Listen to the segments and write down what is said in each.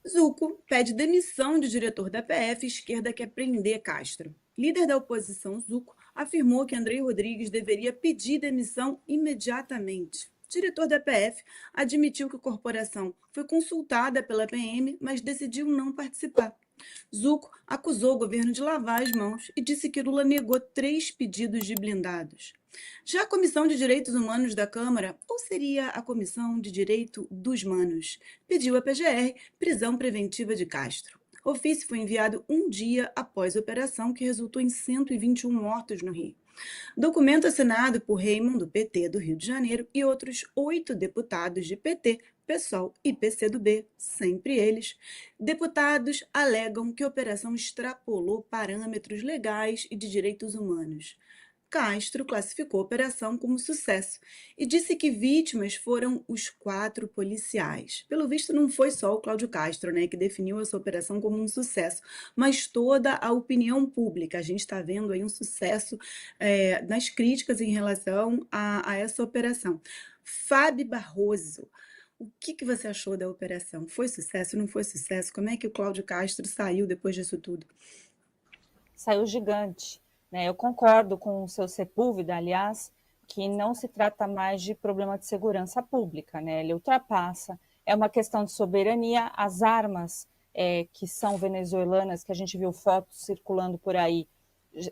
Zucco pede demissão de diretor da PF, esquerda quer prender Castro. Líder da oposição, Zucco, afirmou que Andrei Rodrigues deveria pedir demissão imediatamente. Diretor da PF admitiu que a corporação foi consultada pela PM, mas decidiu não participar. Zucco acusou o governo de lavar as mãos e disse que Lula negou 3 pedidos de blindados. Já a Comissão de Direitos Humanos da Câmara, ou seria a Comissão de Direito dos Manos, pediu à PGR prisão preventiva de Castro. O ofício foi enviado um dia após a operação que resultou em 121 mortos no Rio. Documento assinado por Raymond, do PT do Rio de Janeiro, e outros 8 deputados de PT, PSOL e PCdoB, sempre eles. Deputados alegam que a operação extrapolou parâmetros legais e de direitos humanos. Castro classificou a operação como sucesso e disse que vítimas foram os 4 policiais. Pelo visto, não foi só o Cláudio Castro, né, que definiu essa operação como um sucesso, mas toda a opinião pública. A gente está vendo aí um sucesso nas críticas em relação a essa operação. Fábio Barroso, o que você achou da operação? Foi sucesso, não foi sucesso? Como é que o Cláudio Castro saiu depois disso tudo? Saiu gigante. Né? Eu concordo com o seu Sepúlveda, aliás, que não se trata mais de problema de segurança pública, né? Ele ultrapassa, é uma questão de soberania, as armas que são venezuelanas, que a gente viu fotos circulando por aí,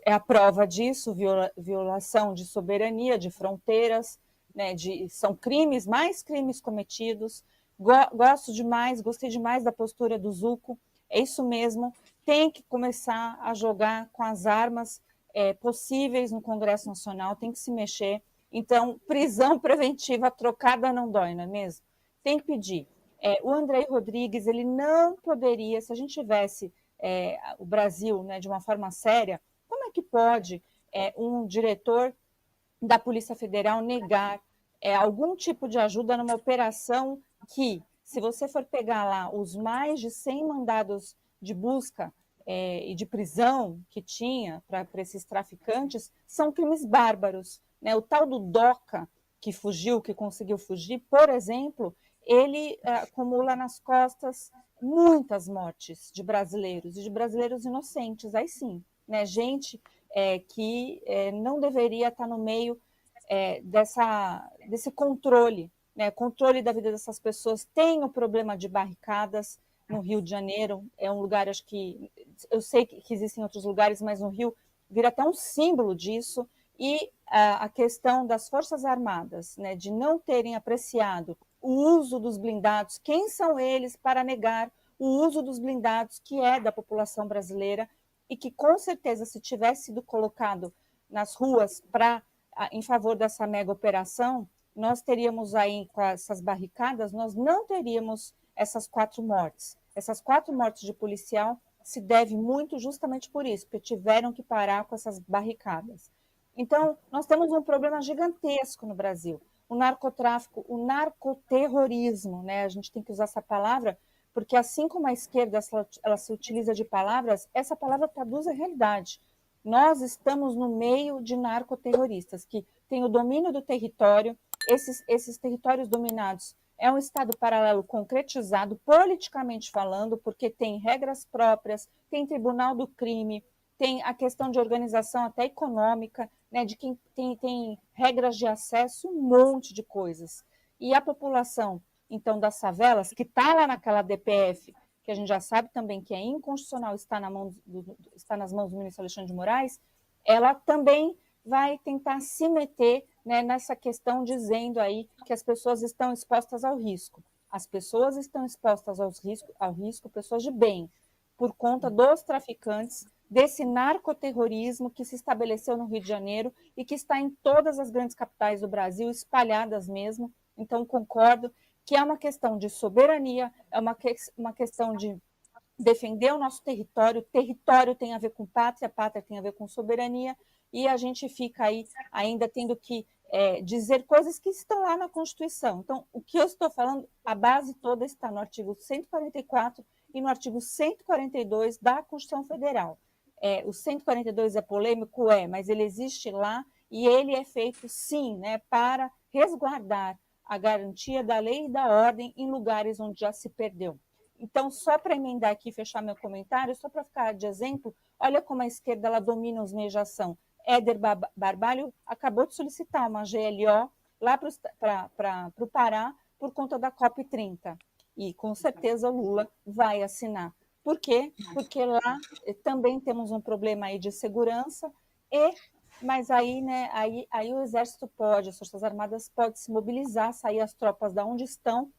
é a prova disso, violação de soberania, de fronteiras, né? São crimes, mais crimes cometidos. Gosto demais, gostei demais da postura do Zucco, é isso mesmo, tem que começar a jogar com as armas possíveis no Congresso Nacional, tem que se mexer. Então, prisão preventiva trocada não dói, não é mesmo? Tem que pedir. O Andrei Rodrigues, ele não poderia, se a gente tivesse o Brasil, né, de uma forma séria, como é que pode um diretor da Polícia Federal negar algum tipo de ajuda numa operação que, se você for pegar lá os mais de 100 mandados de busca e de prisão que tinha para esses traficantes, são crimes bárbaros. Né? O tal do DOCA, que fugiu, que conseguiu fugir, por exemplo, ele acumula nas costas muitas mortes de brasileiros, e de brasileiros inocentes, aí sim, né? Gente que não deveria estar no meio desse controle, né? Controle da vida dessas pessoas. Tem o problema de barricadas no Rio de Janeiro, é um lugar, acho que, eu sei que existem outros lugares, mas no Rio vira até um símbolo disso, e a questão das Forças Armadas, né, de não terem apreciado o uso dos blindados, quem são eles para negar o uso dos blindados, que é da população brasileira, e que com certeza, se tivesse sido colocado nas ruas em favor dessa mega operação, nós teríamos aí, com essas barricadas, nós não teríamos essas 4 mortes. Essas 4 mortes de policial se deve muito justamente por isso, porque tiveram que parar com essas barricadas. Então, nós temos um problema gigantesco no Brasil. O narcotráfico, o narcoterrorismo, né? A gente tem que usar essa palavra, porque assim como a esquerda ela se utiliza de palavras, essa palavra traduz a realidade. Nós estamos no meio de narcoterroristas que têm o domínio do território, esses territórios dominados é um Estado paralelo concretizado, politicamente falando, porque tem regras próprias, tem tribunal do crime, tem a questão de organização até econômica, né, de quem tem regras de acesso, um monte de coisas. E a população, então, das favelas, que está lá naquela DPF, que a gente já sabe também que é inconstitucional, está nas mãos do ministro Alexandre de Moraes, ela também vai tentar se meter, né, nessa questão, dizendo aí que as pessoas estão expostas ao risco. As pessoas estão expostas ao risco, pessoas de bem, por conta dos traficantes, desse narcoterrorismo que se estabeleceu no Rio de Janeiro e que está em todas as grandes capitais do Brasil, espalhadas mesmo. Então, concordo que é uma questão de soberania, é uma questão de defender o nosso território tem a ver com pátria tem a ver com soberania, e a gente fica aí ainda tendo que dizer coisas que estão lá na Constituição. Então, o que eu estou falando, a base toda está no artigo 144 e no artigo 142 da Constituição Federal. O 142 é polêmico? Mas ele existe lá e ele é feito, sim, né, para resguardar a garantia da lei e da ordem em lugares onde já se perdeu. Então, só para emendar aqui e fechar meu comentário, só para ficar de exemplo, olha como a esquerda ela domina os meios de ação. Éder Barbalho acabou de solicitar uma GLO lá para o Pará por conta da COP30. E com certeza o Lula vai assinar. Por quê? Porque lá também temos um problema aí de segurança, mas aí, né, aí o Exército pode, as Forças Armadas podem se mobilizar, sair as tropas da onde estão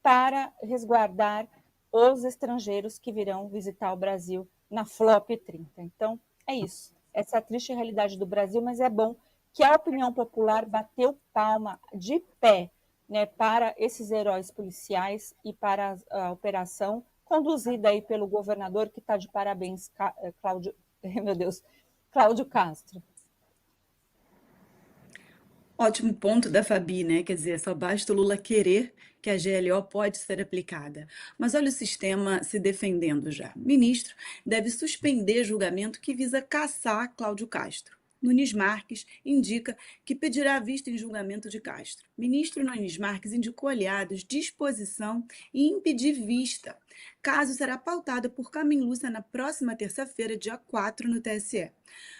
para resguardar os estrangeiros que virão visitar o Brasil na FLOP 30. Então, é isso. Essa é a triste realidade do Brasil, mas é bom que a opinião popular bateu palma de pé, né, para esses heróis policiais e para a operação conduzida aí pelo governador, que está de parabéns, Cláudio, meu Deus, Cláudio Castro. Ótimo ponto da Fabi, né? Quer dizer, só basta o Lula querer que a GLO pode ser aplicada. Mas olha o sistema se defendendo já. Ministro deve suspender julgamento que visa caçar Cláudio Castro. Nunes Marques indica que pedirá vista em julgamento de Castro. Ministro Nunes Marques indicou aliados disposição e impedir vista. Caso será pautado por Carmen Lúcia na próxima terça-feira, dia 4, no TSE.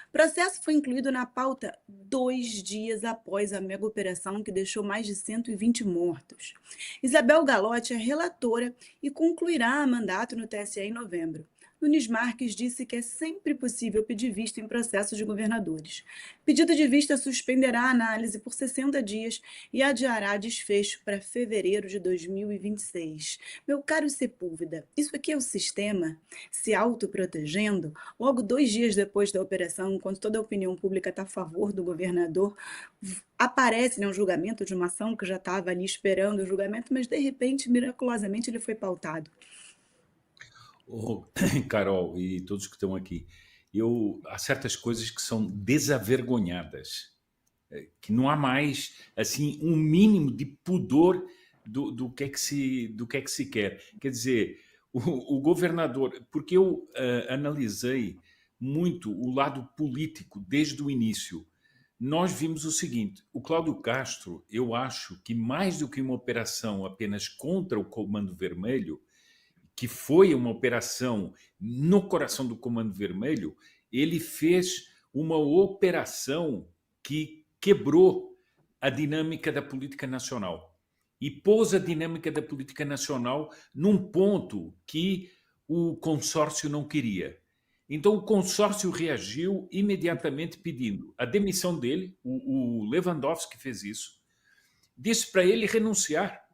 O processo foi incluído na pauta 2 dias após a mega operação que deixou mais de 120 mortos. Isabel Galotti é relatora e concluirá mandato no TSE em novembro. Nunes Marques disse que é sempre possível pedir vista em processos de governadores. Pedido de vista suspenderá a análise por 60 dias e adiará desfecho para fevereiro de 2026. Meu caro Sepúlveda, isso aqui é o sistema se autoprotegendo? Logo 2 dias depois da operação, enquanto toda a opinião pública está a favor do governador, aparece, né, um julgamento de uma ação que já estava ali esperando o julgamento, mas de repente, miraculosamente, ele foi pautado. Oh, Carol e todos que estão aqui, há certas coisas que são desavergonhadas, que não há mais assim um mínimo de pudor do que é que se quer. Quer dizer, o governador, porque eu analisei muito o lado político desde o início. Nós vimos o seguinte: o Cláudio Castro, eu acho que mais do que uma operação apenas contra o Comando Vermelho, que foi uma operação no coração do Comando Vermelho, ele fez uma operação que quebrou a dinâmica da política nacional e pôs a dinâmica da política nacional num ponto que o consórcio não queria. Então o consórcio reagiu imediatamente pedindo a demissão dele, o Lewandowski fez isso, disse para ele renunciar.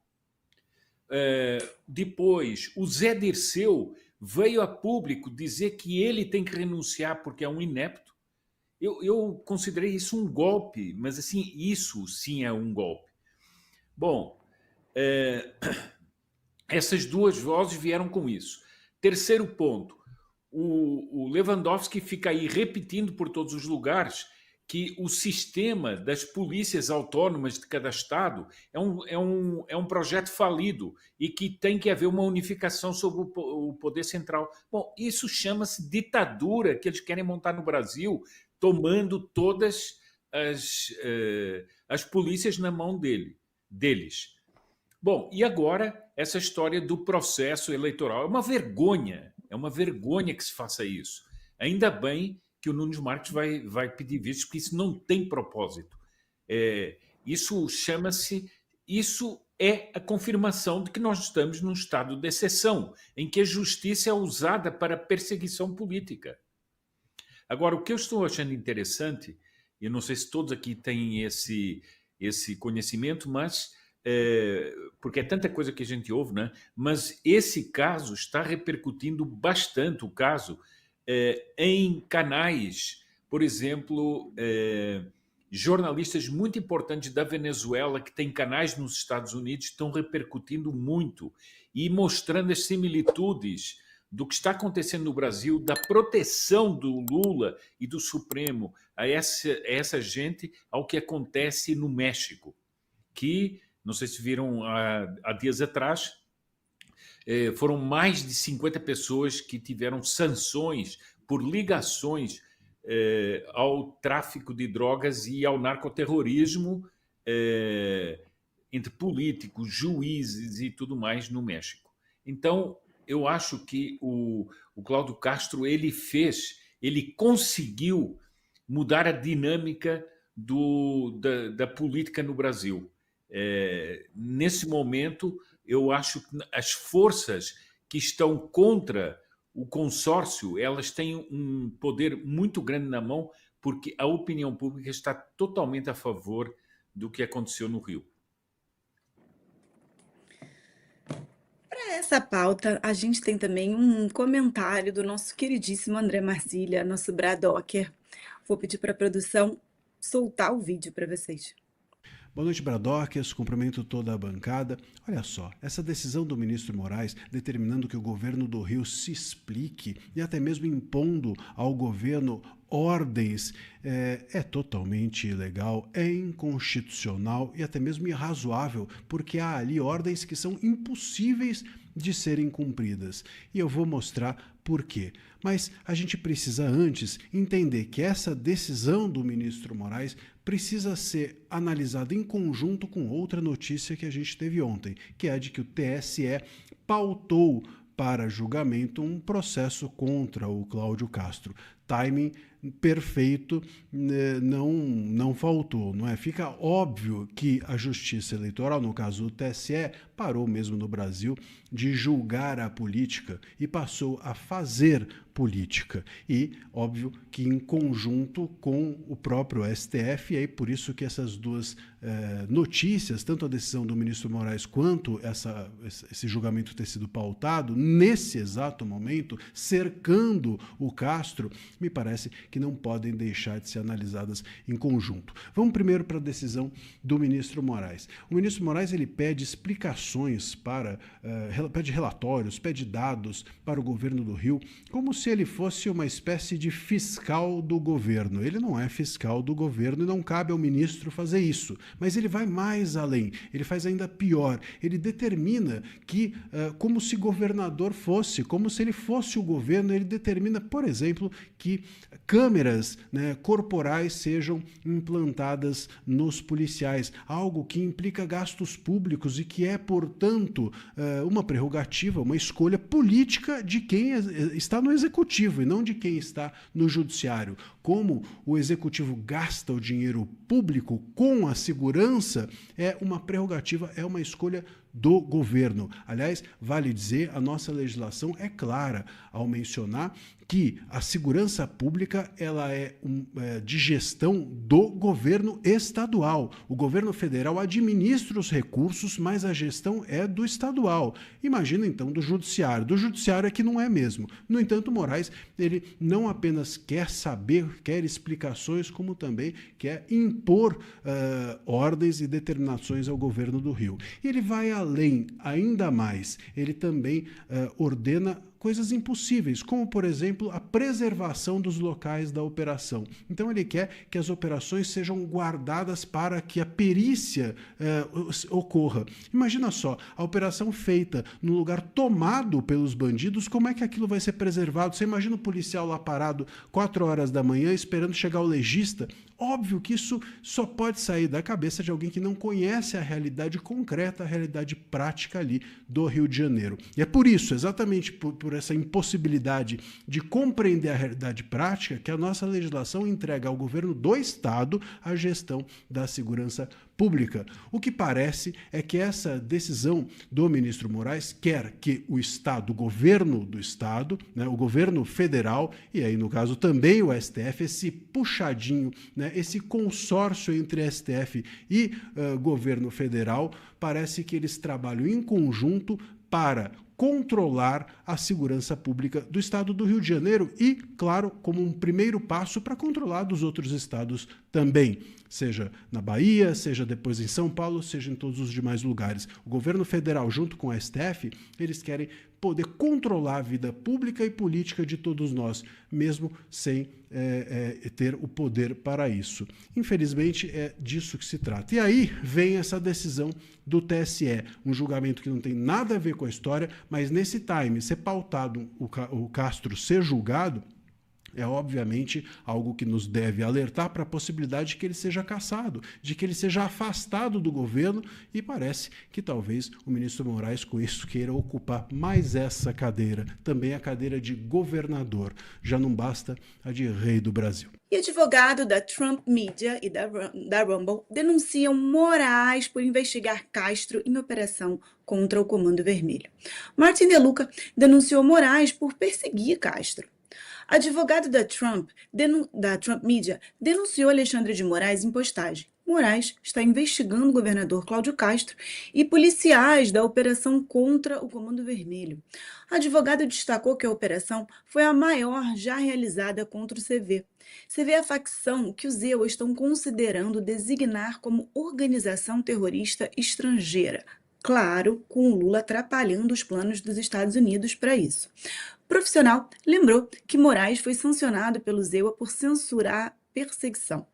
Depois, o Zé Dirceu veio a público dizer que ele tem que renunciar porque é um inepto. Eu considerei isso um golpe, mas assim, isso sim é um golpe. Bom, essas duas vozes vieram com isso. Terceiro ponto, o Lewandowski fica aí repetindo por todos os lugares que o sistema das polícias autônomas de cada estado é um projeto falido e que tem que haver uma unificação sobre o poder central. Bom, isso chama-se ditadura que eles querem montar no Brasil, tomando todas as polícias na mão deles. Bom, e agora essa história do processo eleitoral. É uma vergonha que se faça isso. Ainda bem que o Nunes Marques vai pedir vistos, porque isso não tem propósito. Isso é a confirmação de que nós estamos num estado de exceção, em que a justiça é usada para perseguição política. Agora, o que eu estou achando interessante, eu não sei se todos aqui têm esse conhecimento, mas porque é tanta coisa que a gente ouve, né? Mas esse caso está repercutindo bastante, o caso, em canais, por exemplo, jornalistas muito importantes da Venezuela que têm canais nos Estados Unidos estão repercutindo muito e mostrando as similitudes do que está acontecendo no Brasil, da proteção do Lula e do Supremo a essa gente ao que acontece no México, que, não sei se viram há dias atrás, foram mais de 50 pessoas que tiveram sanções por ligações ao tráfico de drogas e ao narcoterrorismo entre políticos, juízes e tudo mais no México. Então, eu acho que o Cláudio Castro ele conseguiu mudar a dinâmica da política no Brasil. Nesse momento, eu acho que as forças que estão contra o consórcio, elas têm um poder muito grande na mão, porque a opinião pública está totalmente a favor do que aconteceu no Rio. Para essa pauta, a gente tem também um comentário do nosso queridíssimo André Marzilha, nosso Bradocker. Vou pedir para a produção soltar o vídeo para vocês. Boa noite, Bradockers. Cumprimento toda a bancada. Olha só, essa decisão do ministro Moraes determinando que o governo do Rio se explique e até mesmo impondo ao governo ordens é totalmente ilegal, é inconstitucional e até mesmo irrazoável, porque há ali ordens que são impossíveis de serem cumpridas. E eu vou mostrar por quê. Mas a gente precisa antes entender que essa decisão do ministro Moraes precisa ser analisada em conjunto com outra notícia que a gente teve ontem, que é a de que o TSE pautou para julgamento um processo contra o Cláudio Castro. Timing perfeito não faltou, não é? Fica óbvio que a Justiça Eleitoral, no caso o TSE, parou mesmo no Brasil de julgar a política e passou a fazer política. E, óbvio, que em conjunto com o próprio STF, e aí por isso que essas duas notícias, tanto a decisão do ministro Moraes quanto esse julgamento ter sido pautado, nesse exato momento, cercando o Castro, me parece que não podem deixar de ser analisadas em conjunto. Vamos primeiro para a decisão do ministro Moraes. O ministro Moraes ele pede explicações pede relatórios, pede dados para o governo do Rio, como se ele fosse uma espécie de fiscal do governo. Ele não é fiscal do governo e não cabe ao ministro fazer isso. Mas ele vai mais além, ele faz ainda pior. Ele determina que, como se governador fosse, como se ele fosse o governo, ele determina, por exemplo, que câmeras, né, corporais sejam implantadas nos policiais, algo que implica gastos públicos e que é, portanto, uma prerrogativa, uma escolha política de quem está no executivo e não de quem está no judiciário. Como o executivo gasta o dinheiro público com a segurança, é uma prerrogativa, é uma escolha do governo. Aliás, vale dizer, a nossa legislação é clara ao mencionar que a segurança pública ela é de gestão do governo estadual. O governo federal administra os recursos, mas a gestão é do estadual. Imagina então do judiciário. Do judiciário é que não é mesmo. No entanto, Moraes, ele não apenas quer saber, quer explicações, como também quer impor ordens e determinações ao governo do Rio. E ele vai além, ainda mais. Ele também ordena coisas impossíveis, como, por exemplo, a preservação dos locais da operação. Então, ele quer que as operações sejam guardadas para que a perícia ocorra. Imagina só, a operação feita no lugar tomado pelos bandidos, como é que aquilo vai ser preservado? Você imagina o policial lá parado 4 horas da manhã esperando chegar o legista? Óbvio que isso só pode sair da cabeça de alguém que não conhece a realidade concreta, a realidade prática ali do Rio de Janeiro. E é por isso, exatamente por essa impossibilidade de compreender a realidade prática, que a nossa legislação entrega ao governo do Estado a gestão da segurança pública. O que parece é que essa decisão do ministro Moraes quer que o Estado, o governo do Estado, né, o governo federal, e aí no caso também o STF, esse puxadinho, né, esse consórcio entre STF e governo federal, parece que eles trabalham em conjunto para controlar a segurança pública do estado do Rio de Janeiro e, claro, como um primeiro passo para controlar dos outros estados também, seja na Bahia, seja depois em São Paulo, seja em todos os demais lugares. O governo federal, junto com a STF, eles querem poder controlar a vida pública e política de todos nós, mesmo sem ter o poder para isso. Infelizmente, é disso que se trata. E aí vem essa decisão do TSE, um julgamento que não tem nada a ver com a história, mas nesse time, ser pautado o Castro ser julgado, é obviamente algo que nos deve alertar para a possibilidade de que ele seja cassado, de que ele seja afastado do governo, e parece que talvez o ministro Moraes com isso queira ocupar mais essa cadeira, também a cadeira de governador, já não basta a de rei do Brasil. E advogado da Trump Media e da Rumble denunciam Moraes por investigar Castro em operação contra o Comando Vermelho. Martin De Luca denunciou Moraes por perseguir Castro. Advogado da Trump Media denunciou Alexandre de Moraes em postagem. Moraes está investigando o governador Cláudio Castro e policiais da operação contra o Comando Vermelho. O advogado destacou que a operação foi a maior já realizada contra o CV. CV é a facção que os EUA estão considerando designar como organização terrorista estrangeira. Claro, com o Lula atrapalhando os planos dos Estados Unidos para isso. O profissional lembrou que Moraes foi sancionado pelos EUA por censurar perseguição.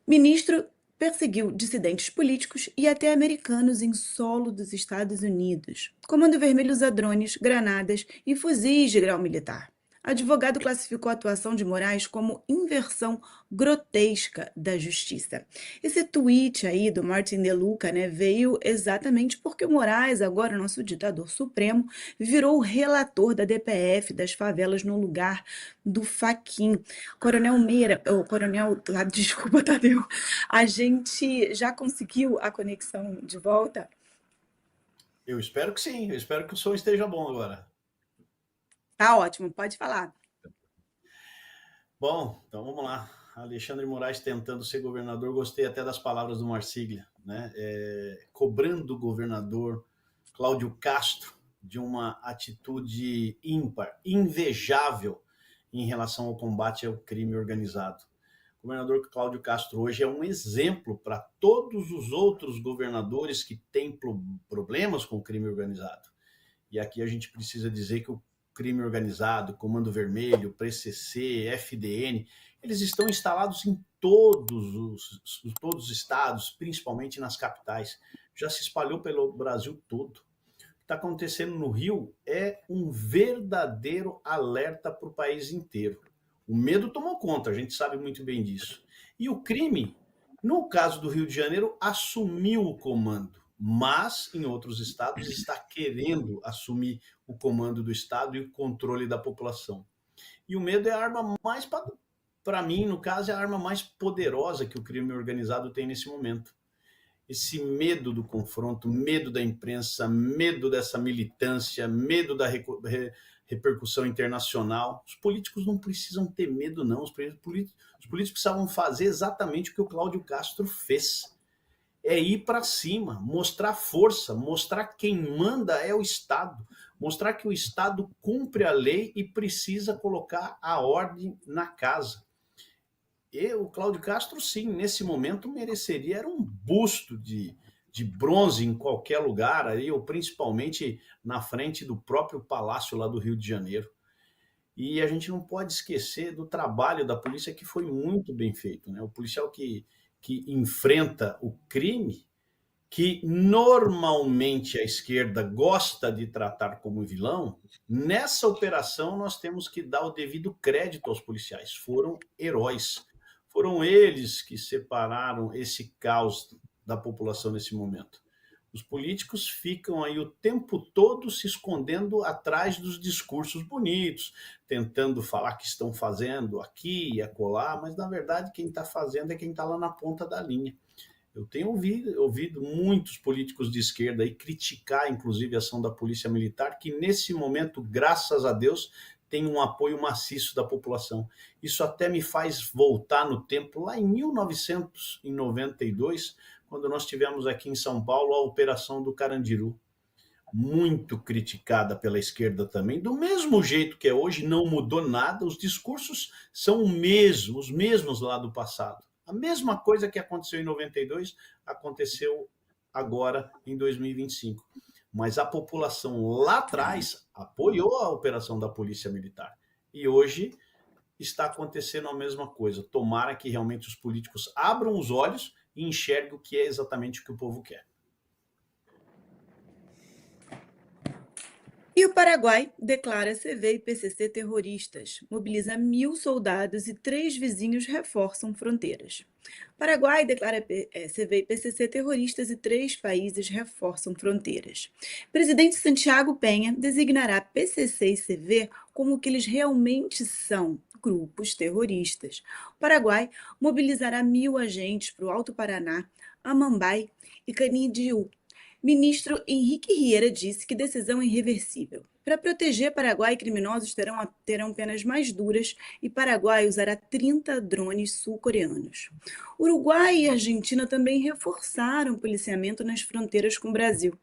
Ministro perseguiu dissidentes políticos e até americanos em solo dos Estados Unidos. Comando Vermelho usa drones, granadas e fuzis de grau militar. Advogado classificou a atuação de Moraes como inversão grotesca da justiça. Esse tweet aí do Martin De Luca, veio exatamente porque o Moraes, agora nosso ditador supremo, virou o relator da DPF das favelas no lugar do Fachin. Coronel Meira, desculpa, Tadeu, a gente já conseguiu a conexão de volta? Eu espero que sim, eu espero que o som esteja bom agora. Tá ótimo, pode falar. Bom, então vamos lá. Alexandre Moraes tentando ser governador, gostei até das palavras do Marsiglia, cobrando o governador Cláudio Castro de uma atitude ímpar, invejável em relação ao combate ao crime organizado. O governador Cláudio Castro hoje é um exemplo para todos os outros governadores que têm problemas com o crime organizado. E aqui a gente precisa dizer que o crime organizado, Comando Vermelho, PCC, FDN, eles estão instalados em todos os estados, principalmente nas capitais. Já se espalhou pelo Brasil todo. O que está acontecendo no Rio é um verdadeiro alerta para o país inteiro. O medo tomou conta, a gente sabe muito bem disso. E o crime, no caso do Rio de Janeiro, assumiu o comando, mas em outros estados está querendo assumir o comando do estado e o controle da população. E o medo é a arma mais, para mim, no caso, é a arma mais poderosa que o crime organizado tem nesse momento. Esse medo do confronto, medo da imprensa, medo dessa militância, medo da repercussão internacional. Os políticos não precisam ter medo, não. Os políticos precisavam fazer exatamente o que o Cláudio Castro fez. É ir para cima, mostrar força, mostrar quem manda é o Estado, mostrar que o Estado cumpre a lei e precisa colocar a ordem na casa. E o Cláudio Castro, sim, nesse momento mereceria era um busto de bronze em qualquer lugar, aí, ou principalmente na frente do próprio palácio lá do Rio de Janeiro. E a gente não pode esquecer do trabalho da polícia que foi muito bem feito, O policial que enfrenta o crime, que normalmente a esquerda gosta de tratar como vilão, nessa operação nós temos que dar o devido crédito aos policiais. Foram heróis. Foram eles que separaram esse caos da população nesse momento. Os políticos ficam aí o tempo todo se escondendo atrás dos discursos bonitos, tentando falar que estão fazendo aqui e acolá, mas na verdade quem está fazendo é quem está lá na ponta da linha. Eu tenho ouvido muitos políticos de esquerda aí criticar, inclusive, a ação da Polícia Militar, que nesse momento, graças a Deus, tem um apoio maciço da população. Isso até me faz voltar no tempo, lá em 1992, quando nós tivemos aqui em São Paulo a Operação do Carandiru, muito criticada pela esquerda também, do mesmo jeito que é hoje, não mudou nada, os discursos são os mesmos lá do passado. A mesma coisa que aconteceu em 92, aconteceu agora em 2025. Mas a população lá atrás apoiou a operação da Polícia Militar. E hoje está acontecendo a mesma coisa. Tomara que realmente os políticos abram os olhos e enxerguem o que é exatamente o que o povo quer. E o Paraguai declara CV e PCC terroristas, mobiliza 1.000 soldados e 3 vizinhos reforçam fronteiras. Paraguai declara CV e PCC terroristas e 3 países reforçam fronteiras. Presidente Santiago Penha designará PCC e CV como o que eles realmente são, grupos terroristas. O Paraguai mobilizará 1.000 agentes para o Alto Paraná, Amambai e Canindeyú. Ministro Henrique Riera disse que decisão é irreversível. Para proteger Paraguai, criminosos terão penas mais duras e Paraguai usará 30 drones sul-coreanos. Uruguai e Argentina também reforçaram o policiamento nas fronteiras com o Brasil.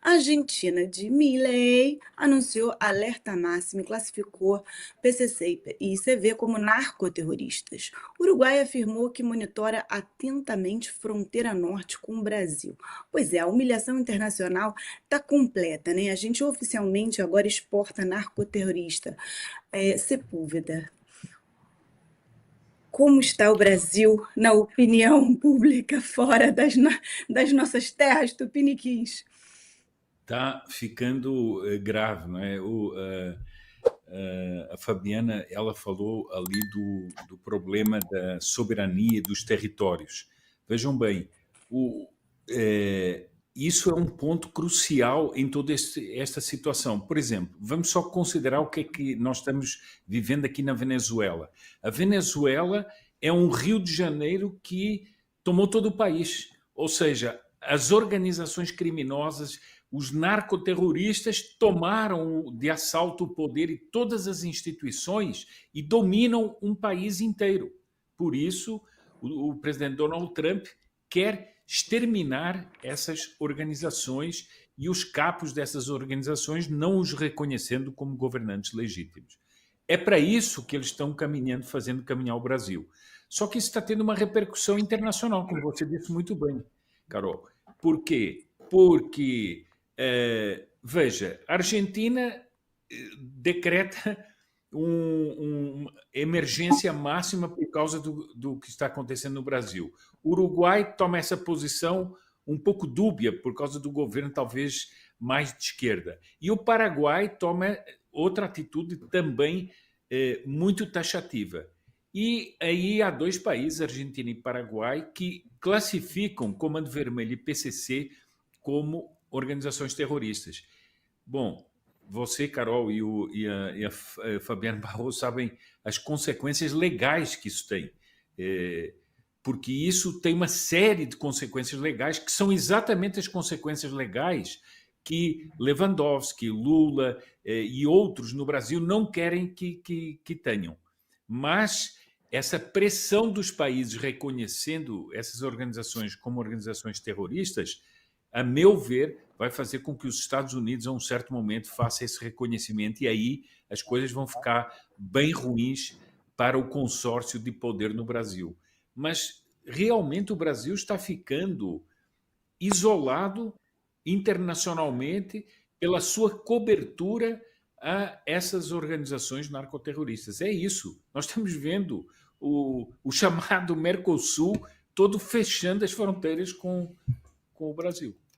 A Argentina de Milei anunciou alerta máximo e classificou PCC e CV como narcoterroristas. O Uruguai afirmou que monitora atentamente fronteira norte com o Brasil. Pois é, a humilhação internacional está completa, né? A gente oficialmente agora exporta narcoterrorista. Sepúlveda, como está o Brasil na opinião pública fora das nossas terras tupiniquins? Está ficando grave, não é? A Fabiana, ela falou ali do problema da soberania dos territórios. Vejam bem, isso é um ponto crucial em toda esta situação. Por exemplo, vamos só considerar o que é que nós estamos vivendo aqui na Venezuela. A Venezuela é um Rio de Janeiro que tomou todo o país. Ou seja, as organizações criminosas, os narcoterroristas tomaram de assalto o poder e todas as instituições e dominam um país inteiro. Por isso, o presidente Donald Trump quer exterminar essas organizações e os capos dessas organizações, não os reconhecendo como governantes legítimos. É para isso que eles estão fazendo caminhar o Brasil. Só que isso está tendo uma repercussão internacional, como você disse muito bem, Carol. Por quê? Porque, veja, a Argentina decreta uma emergência máxima por causa do que está acontecendo no Brasil. O Uruguai toma essa posição um pouco dúbia por causa do governo talvez mais de esquerda. E o Paraguai toma outra atitude também muito taxativa. E aí há 2 países, Argentina e Paraguai, que classificam Comando Vermelho e PCC como organizações terroristas. Bom, você, Carol, e a Fabiana Barroso sabem as consequências legais que isso tem. Porque isso tem uma série de consequências legais que são exatamente as consequências legais que Lewandowski, Lula e outros no Brasil não querem que tenham. Mas essa pressão dos países reconhecendo essas organizações como organizações terroristas, a meu ver, vai fazer com que os Estados Unidos, a um certo momento, façam esse reconhecimento e aí as coisas vão ficar bem ruins para o consórcio de poder no Brasil. Mas, realmente, o Brasil está ficando isolado internacionalmente pela sua cobertura a essas organizações narcoterroristas. É isso. Nós estamos vendo o chamado Mercosul todo fechando as fronteiras com o Brasil.